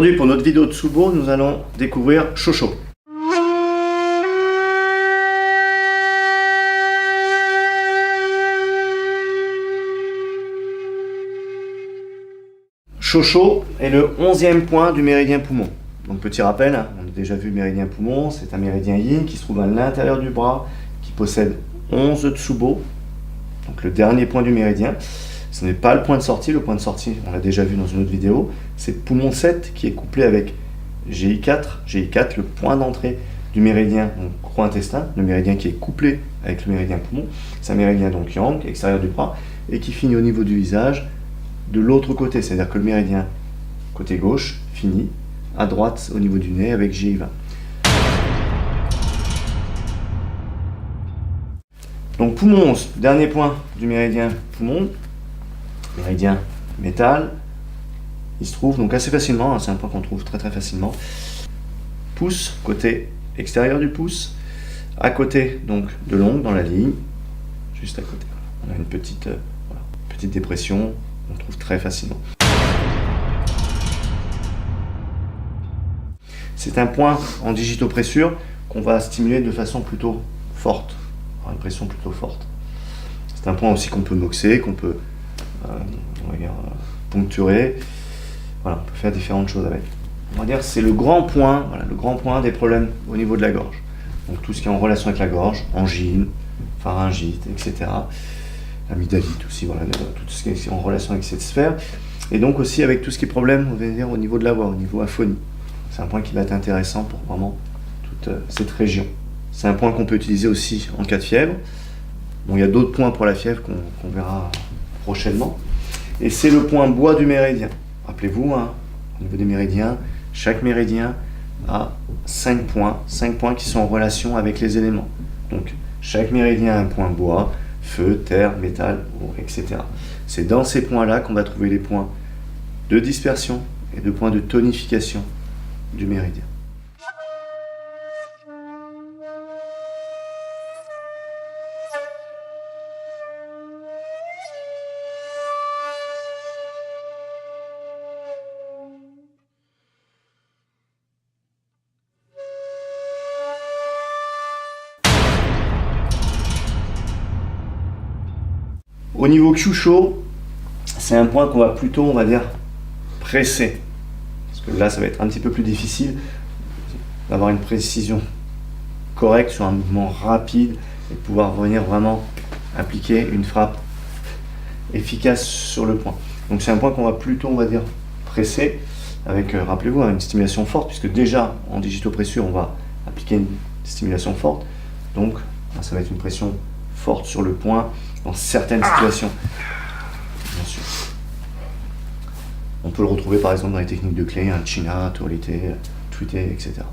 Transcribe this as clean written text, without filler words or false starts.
Aujourd'hui, pour notre vidéo de Tsubo, nous allons découvrir Shosho. Shosho est le 11e point du méridien poumon. Donc petit rappel, on a déjà vu le méridien poumon, c'est un méridien yin qui se trouve à l'intérieur du bras, qui possède 11 Tsubo, donc le dernier point du méridien. Ce n'est pas le point de sortie, le point de sortie, on l'a déjà vu dans une autre vidéo, c'est poumon 7 qui est couplé avec GI4, le point d'entrée du méridien, donc gros intestin, le méridien qui est couplé avec le méridien poumon. C'est un méridien donc yang, extérieur du bras, et qui finit au niveau du visage, de l'autre côté, c'est-à-dire que le méridien côté gauche finit à droite au niveau du nez avec GI20. Donc poumon 11, dernier point du méridien poumon, méridien métal, il se trouve donc assez facilement, c'est un point qu'on trouve très facilement. Pouce, côté extérieur du pouce, à côté donc de l'ongle dans la ligne, juste à côté. On a une petite dépression, on trouve très facilement. C'est un point en digitopressure qu'on va stimuler de façon plutôt forte, une pression plutôt forte. C'est un point aussi qu'on peut moxer, qu'on peut poncturer. Voilà, on peut faire différentes choses avec. On va dire que c'est le grand point des problèmes au niveau de la gorge. Donc tout ce qui est en relation avec la gorge, angine, pharyngite, etc. Amygdalite aussi, voilà, tout ce qui est en relation avec cette sphère. Et donc aussi avec tout ce qui est problème, on va dire, au niveau de la voix, au niveau aphonie. C'est un point qui va être intéressant pour vraiment toute cette région. C'est un point qu'on peut utiliser aussi en cas de fièvre. Bon, il y a d'autres points pour la fièvre qu'on verra prochainement. Et c'est le point bois du méridien. Rappelez-vous, au niveau des méridiens, chaque méridien a 5 points qui sont en relation avec les éléments. Donc chaque méridien a un point bois, feu, terre, métal, eau, etc. C'est dans ces points-là qu'on va trouver les points de dispersion et de points de tonification du méridien. Au niveau Kyusho, c'est un point qu'on va plutôt, on va dire, presser. Parce que là, ça va être un petit peu plus difficile d'avoir une précision correcte sur un mouvement rapide et de pouvoir venir vraiment appliquer une frappe efficace sur le point. Donc c'est un point qu'on va plutôt, on va dire, presser avec, rappelez-vous, une stimulation forte, puisque déjà en digitopressure, on va appliquer une stimulation forte. Donc ça va être une pression forte sur le point dans certaines situations, bien sûr. On peut le retrouver par exemple dans les techniques de clé, china, torité, tweeté, etc.